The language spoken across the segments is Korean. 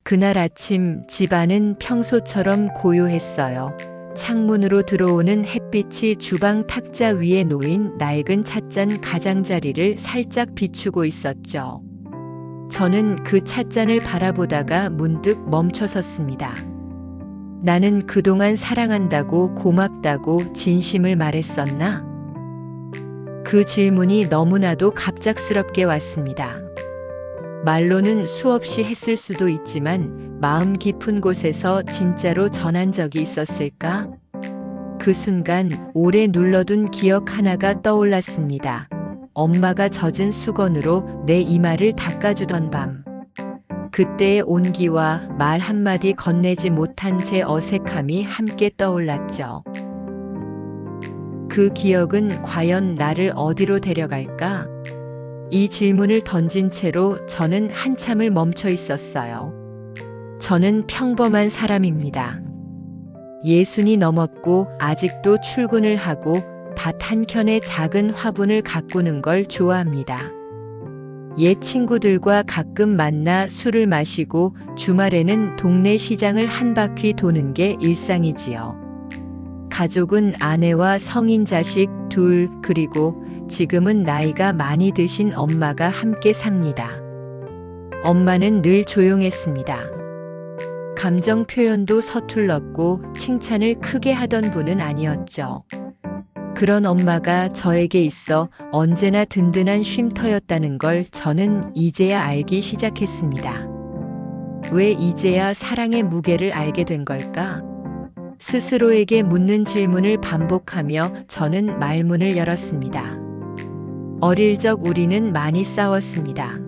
그날 아침 집안은 평소처럼 고요했어요. 창문으로 들어오는 햇빛이 주방 탁자 위에 놓인 낡은 찻잔 가장자리를 살짝 비추고 있었죠. 저는 그 찻잔을 바라보다가 문득 멈춰섰습니다. 나는 그동안 사랑한다고 고맙다고 진심을 말했었나? 그 질문이 너무나도 갑작스럽게 왔습니다. 말로는 수없이 했을 수도 있지만 마음 깊은 곳에서 진짜로 전한 적이 있었을까? 그 순간 오래 눌러둔 기억 하나가 떠올랐습니다. 엄마가 젖은 수건으로 내 이마를 닦아주던 밤. 그때의 온기와 말 한마디 건네지 못한 제 어색함이 함께 떠올랐죠. 그 기억은 과연 나를 어디로 데려갈까? 이 질문을 던진 채로 저는 한참을 멈춰 있었어요. 저는 평범한 사람입니다. 60이 넘었고 아직도 출근을 하고 밭 한켠에 작은 화분을 가꾸는 걸 좋아합니다. 옛 친구들과 가끔 만나 술을 마시고 주말에는 동네 시장을 한 바퀴 도는 게 일상이지요. 가족은 아내와 성인 자식 둘, 그리고 지금은 나이가 많이 드신 엄마가 함께 삽니다. 엄마는 늘 조용했습니다. 감정 표현도 서툴렀고 칭찬을 크게 하던 분은 아니었죠. 그런 엄마가 저에게 있어 언제나 든든한 쉼터였다는 걸 저는 이제야 알기 시작했습니다. 왜 이제야 사랑의 무게를 알게 된 걸까? 스스로에게 묻는 질문을 반복하며 저는 말문을 열었습니다. 어릴 적 우리는 많이 싸웠습니다.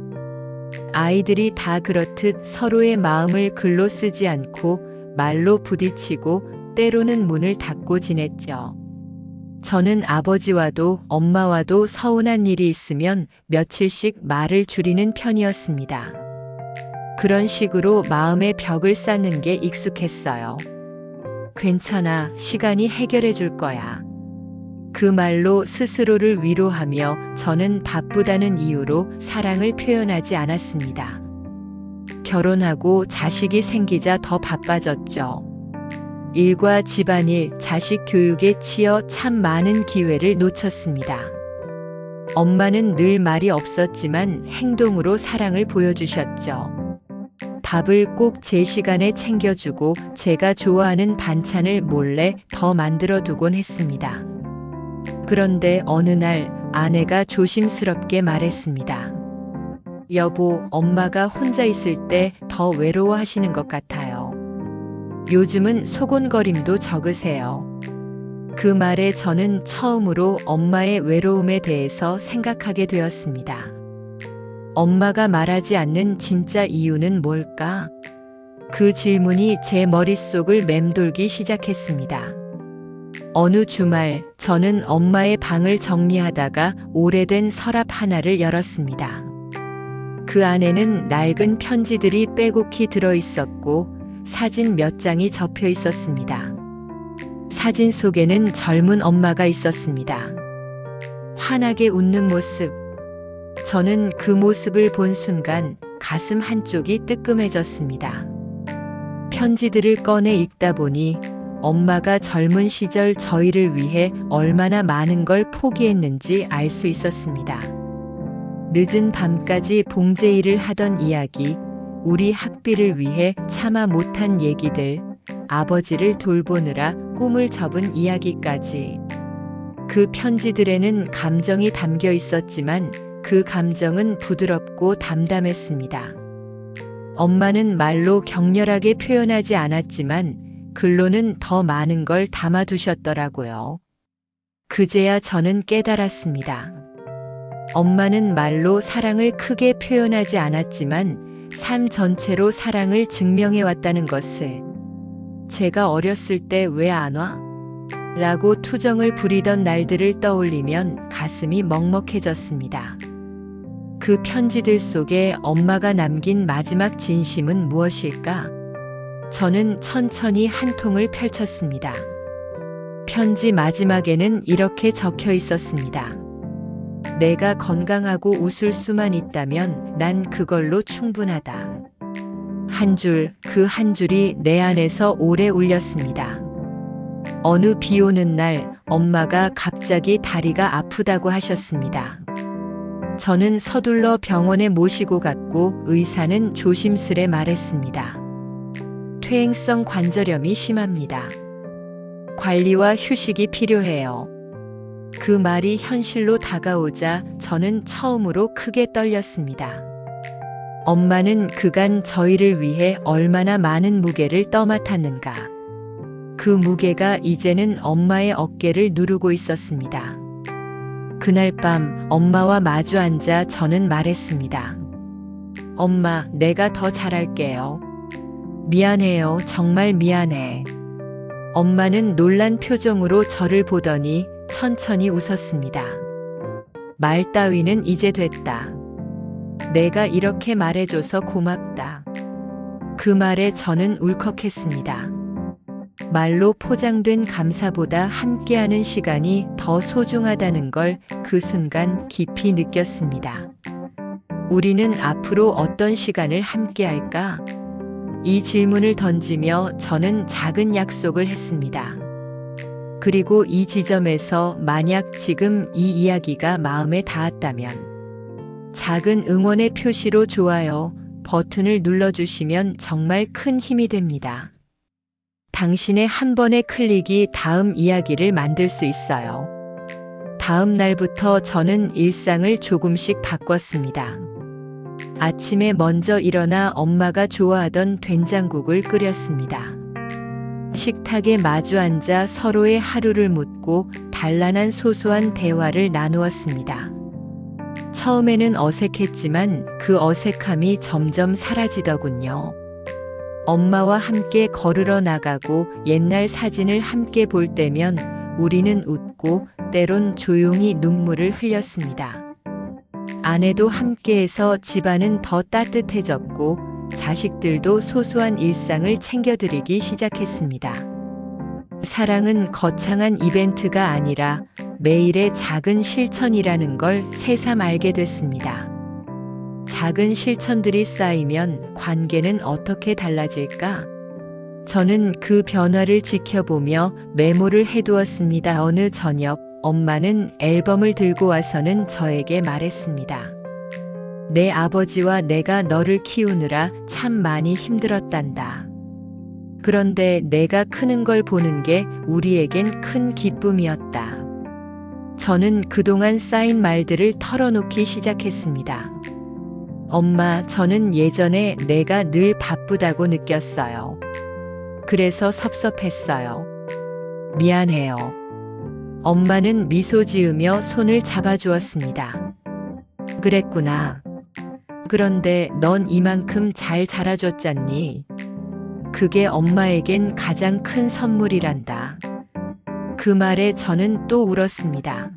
아이들이 다 그렇듯 서로의 마음을 글로 쓰지 않고 말로 부딪히고 때로는 문을 닫고 지냈죠. 저는 아버지와도 엄마와도 서운한 일이 있으면 며칠씩 말을 줄이는 편이었습니다. 그런 식으로 마음의 벽을 쌓는 게 익숙했어요. 괜찮아, 시간이 해결해 줄 거야. 그 말로 스스로를 위로하며 저는 바쁘다는 이유로 사랑을 표현하지 않았습니다. 결혼하고 자식이 생기자 더 바빠졌죠. 일과 집안일, 자식 교육에 치여 참 많은 기회를 놓쳤습니다. 엄마는 늘 말이 없었지만 행동으로 사랑을 보여주셨죠. 밥을 꼭 제 시간에 챙겨주고 제가 좋아하는 반찬을 몰래 더 만들어 두곤 했습니다. 그런데 어느 날 아내가 조심스럽게 말했습니다. 여보, 엄마가 혼자 있을 때 더 외로워하시는 것 같아요. 요즘은 소곤거림도 적으세요. 그 말에 저는 처음으로 엄마의 외로움에 대해서 생각하게 되었습니다. 엄마가 말하지 않는 진짜 이유는 뭘까? 그 질문이 제 머릿속을 맴돌기 시작했습니다. 어느 주말 저는 엄마의 방을 정리하다가 오래된 서랍 하나를 열었습니다. 그 안에는 낡은 편지들이 빼곡히 들어 있었고 사진 몇 장이 접혀 있었습니다. 사진 속에는 젊은 엄마가 있었습니다. 환하게 웃는 모습. 저는 그 모습을 본 순간 가슴 한쪽이 뜨끔해졌습니다. 편지들을 꺼내 읽다 보니 엄마가 젊은 시절 저희를 위해 얼마나 많은 걸 포기했는지 알 수 있었습니다. 늦은 밤까지 봉제 일을 하던 이야기, 우리 학비를 위해 차마 못한 얘기들, 아버지를 돌보느라 꿈을 접은 이야기까지. 그 편지들에는 감정이 담겨 있었지만 그 감정은 부드럽고 담담했습니다. 엄마는 말로 격렬하게 표현하지 않았지만 글로는 더 많은 걸 담아두셨더라고요. 그제야 저는 깨달았습니다. 엄마는 말로 사랑을 크게 표현하지 않았지만 삶 전체로 사랑을 증명해왔다는 것을. 제가 어렸을 때 왜 안 와? 라고 투정을 부리던 날들을 떠올리면 가슴이 먹먹해졌습니다. 그 편지들 속에 엄마가 남긴 마지막 진심은 무엇일까? 저는 천천히 한 통을 펼쳤습니다. 편지 마지막에는 이렇게 적혀 있었습니다. 내가 건강하고 웃을 수만 있다면 난 그걸로 충분하다. 한 줄, 그 한 줄이 내 안에서 오래 울렸습니다. 어느 비 오는 날 엄마가 갑자기 다리가 아프다고 하셨습니다. 저는 서둘러 병원에 모시고 갔고 의사는 조심스레 말했습니다. 퇴행성 관절염이 심합니다. 관리와 휴식이 필요해요. 그 말이 현실로 다가오자 저는 처음으로 크게 떨렸습니다. 엄마는 그간 저희를 위해 얼마나 많은 무게를 떠맡았는가. 그 무게가 이제는 엄마의 어깨를 누르고 있었습니다. 그날 밤 엄마와 마주 앉아 저는 말했습니다. 엄마, 내가 더 잘할게요. 미안해요. 정말 미안해. 엄마는 놀란 표정으로 저를 보더니 천천히 웃었습니다. 말 따위는 이제 됐다. 내가 이렇게 말해줘서 고맙다. 그 말에 저는 울컥했습니다. 말로 포장된 감사보다 함께하는 시간이 더 소중하다는 걸 그 순간 깊이 느꼈습니다. 우리는 앞으로 어떤 시간을 함께할까? 이 질문을 던지며 저는 작은 약속을 했습니다. 그리고 이 지점에서 만약 지금 이 이야기가 마음에 닿았다면 작은 응원의 표시로 좋아요 버튼을 눌러주시면 정말 큰 힘이 됩니다. 당신의 한 번의 클릭이 다음 이야기를 만들 수 있어요. 다음 날부터 저는 일상을 조금씩 바꿨습니다. 아침에 먼저 일어나 엄마가 좋아하던 된장국을 끓였습니다. 식탁에 마주 앉아 서로의 하루를 묻고 단란한 소소한 대화를 나누었습니다. 처음에는 어색했지만 그 어색함이 점점 사라지더군요. 엄마와 함께 걸으러 나가고 옛날 사진을 함께 볼 때면 우리는 웃고 때론 조용히 눈물을 흘렸습니다. 아내도 함께해서 집안은 더 따뜻해졌고 자식들도 소소한 일상을 챙겨드리기 시작했습니다. 사랑은 거창한 이벤트가 아니라 매일의 작은 실천이라는 걸 새삼 알게 됐습니다. 작은 실천들이 쌓이면 관계는 어떻게 달라질까? 저는 그 변화를 지켜보며 메모를 해두었습니다. 어느 저녁 엄마는 앨범을 들고 와서는 저에게 말했습니다. 내 아버지와 내가 너를 키우느라 참 많이 힘들었단다. 그런데 내가 크는 걸 보는 게 우리에겐 큰 기쁨이었다. 저는 그동안 쌓인 말들을 털어놓기 시작했습니다. 엄마, 저는 예전에 내가 늘 바쁘다고 느꼈어요. 그래서 섭섭했어요. 미안해요. 엄마는 미소 지으며 손을 잡아주었습니다. 그랬구나. 그런데 넌 이만큼 잘 자라줬잖니. 그게 엄마에겐 가장 큰 선물이란다. 그 말에 저는 또 울었습니다.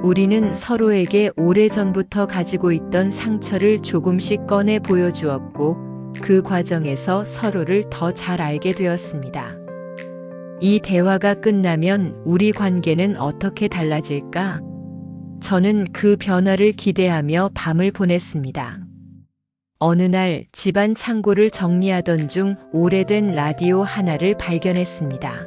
우리는 서로에게 오래전부터 가지고 있던 상처를 조금씩 꺼내 보여주었고 그 과정에서 서로를 더 잘 알게 되었습니다. 이 대화가 끝나면 우리 관계는 어떻게 달라질까? 저는 그 변화를 기대하며 밤을 보냈습니다. 어느 날 집안 창고를 정리하던 중 오래된 라디오 하나를 발견했습니다.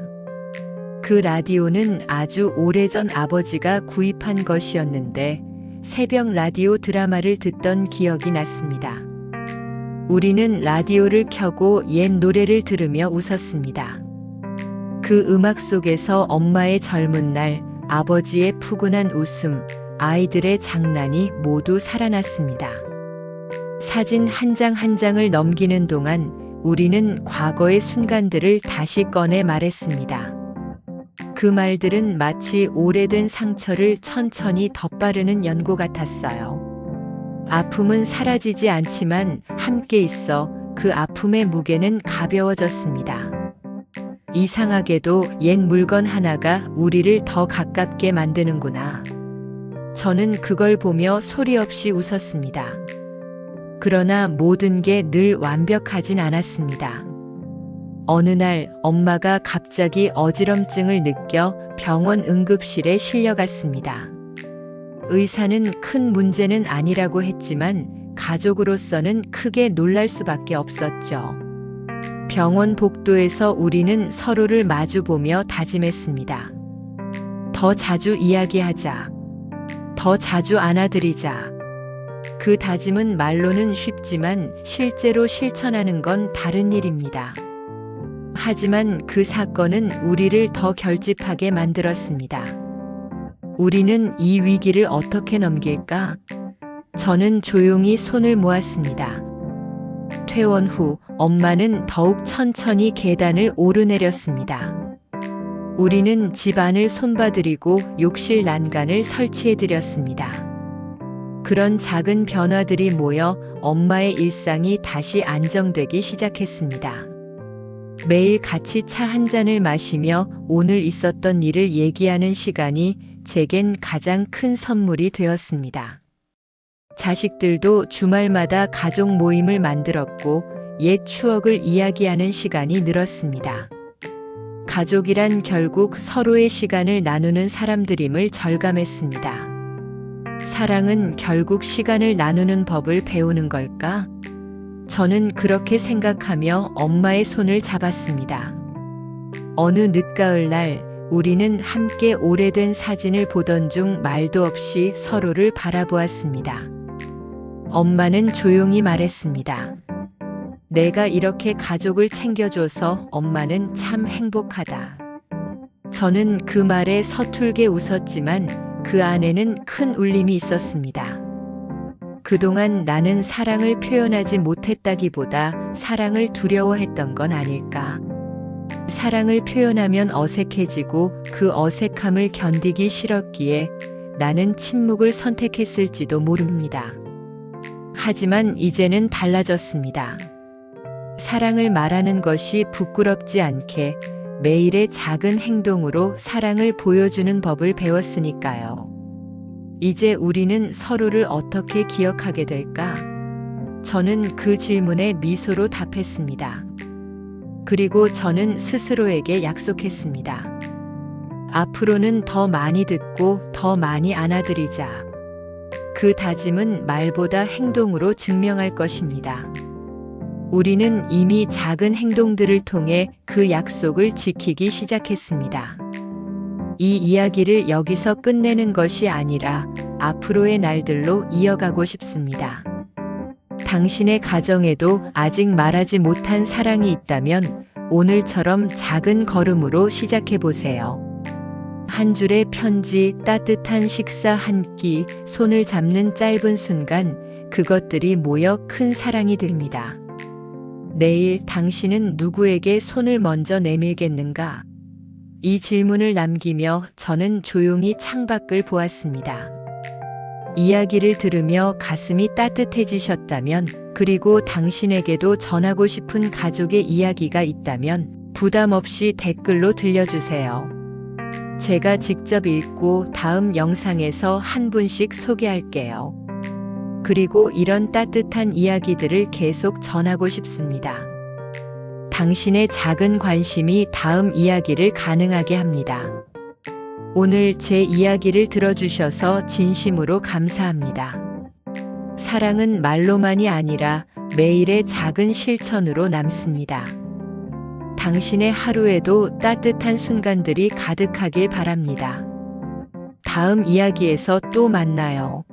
그 라디오는 아주 오래전 아버지가 구입한 것이었는데 새벽 라디오 드라마를 듣던 기억이 났습니다. 우리는 라디오를 켜고 옛 노래를 들으며 웃었습니다. 그 음악 속에서 엄마의 젊은 날, 아버지의 푸근한 웃음, 아이들의 장난이 모두 살아났습니다. 사진 한 장 한 장을 넘기는 동안 우리는 과거의 순간들을 다시 꺼내 말했습니다. 그 말들은 마치 오래된 상처를 천천히 덧바르는 연고 같았어요. 아픔은 사라지지 않지만 함께 있어 그 아픔의 무게는 가벼워졌습니다. 이상하게도 옛 물건 하나가 우리를 더 가깝게 만드는구나. 저는 그걸 보며 소리 없이 웃었습니다. 그러나 모든 게 늘 완벽하진 않았습니다. 어느 날 엄마가 갑자기 어지럼증을 느껴 병원 응급실에 실려갔습니다. 의사는 큰 문제는 아니라고 했지만 가족으로서는 크게 놀랄 수밖에 없었죠. 병원 복도에서 우리는 서로를 마주보며 다짐했습니다. 더 자주 이야기하자. 더 자주 안아드리자. 그 다짐은 말로는 쉽지만 실제로 실천하는 건 다른 일입니다. 하지만 그 사건은 우리를 더 결집하게 만들었습니다. 우리는 이 위기를 어떻게 넘길까? 저는 조용히 손을 모았습니다. 퇴원 후 엄마는 더욱 천천히 계단을 오르내렸습니다. 우리는 집 안을 손봐드리고 욕실 난간을 설치해드렸습니다. 그런 작은 변화들이 모여 엄마의 일상이 다시 안정되기 시작했습니다. 매일 같이 차 한 잔을 마시며 오늘 있었던 일을 얘기하는 시간이 제겐 가장 큰 선물이 되었습니다. 자식들도 주말마다 가족 모임을 만들었고 옛 추억을 이야기하는 시간이 늘었습니다. 가족이란 결국 서로의 시간을 나누는 사람들임을 절감했습니다. 사랑은 결국 시간을 나누는 법을 배우는 걸까? 저는 그렇게 생각하며 엄마의 손을 잡았습니다. 어느 늦가을 날 우리는 함께 오래된 사진을 보던 중 말도 없이 서로를 바라보았습니다. 엄마는 조용히 말했습니다. 내가 이렇게 가족을 챙겨줘서 엄마는 참 행복하다. 저는 그 말에 서툴게 웃었지만 그 안에는 큰 울림이 있었습니다. 그동안 나는 사랑을 표현하지 못했다기보다 사랑을 두려워했던 건 아닐까. 사랑을 표현하면 어색해지고 그 어색함을 견디기 싫었기에 나는 침묵을 선택했을지도 모릅니다. 하지만 이제는 달라졌습니다. 사랑을 말하는 것이 부끄럽지 않게 매일의 작은 행동으로 사랑을 보여주는 법을 배웠으니까요. 이제 우리는 서로를 어떻게 기억하게 될까? 저는 그 질문에 미소로 답했습니다. 그리고 저는 스스로에게 약속했습니다. 앞으로는 더 많이 듣고 더 많이 안아드리자. 그 다짐은 말보다 행동으로 증명할 것입니다. 우리는 이미 작은 행동들을 통해 그 약속을 지키기 시작했습니다. 이 이야기를 여기서 끝내는 것이 아니라 앞으로의 날들로 이어가고 싶습니다. 당신의 가정에도 아직 말하지 못한 사랑이 있다면 오늘처럼 작은 걸음으로 시작해 보세요. 한 줄의 편지, 따뜻한 식사 한 끼, 손을 잡는 짧은 순간, 그것들이 모여 큰 사랑이 됩니다. 내일 당신은 누구에게 손을 먼저 내밀겠는가? 이 질문을 남기며 저는 조용히 창밖을 보았습니다. 이야기를 들으며 가슴이 따뜻해지셨다면, 그리고 당신에게도 전하고 싶은 가족의 이야기가 있다면 부담 없이 댓글로 들려주세요. 제가 직접 읽고 다음 영상에서 한 분씩 소개할게요. 그리고 이런 따뜻한 이야기들을 계속 전하고 싶습니다. 당신의 작은 관심이 다음 이야기를 가능하게 합니다. 오늘 제 이야기를 들어주셔서 진심으로 감사합니다. 사랑은 말로만이 아니라 매일의 작은 실천으로 남습니다. 당신의 하루에도 따뜻한 순간들이 가득하길 바랍니다. 다음 이야기에서 또 만나요.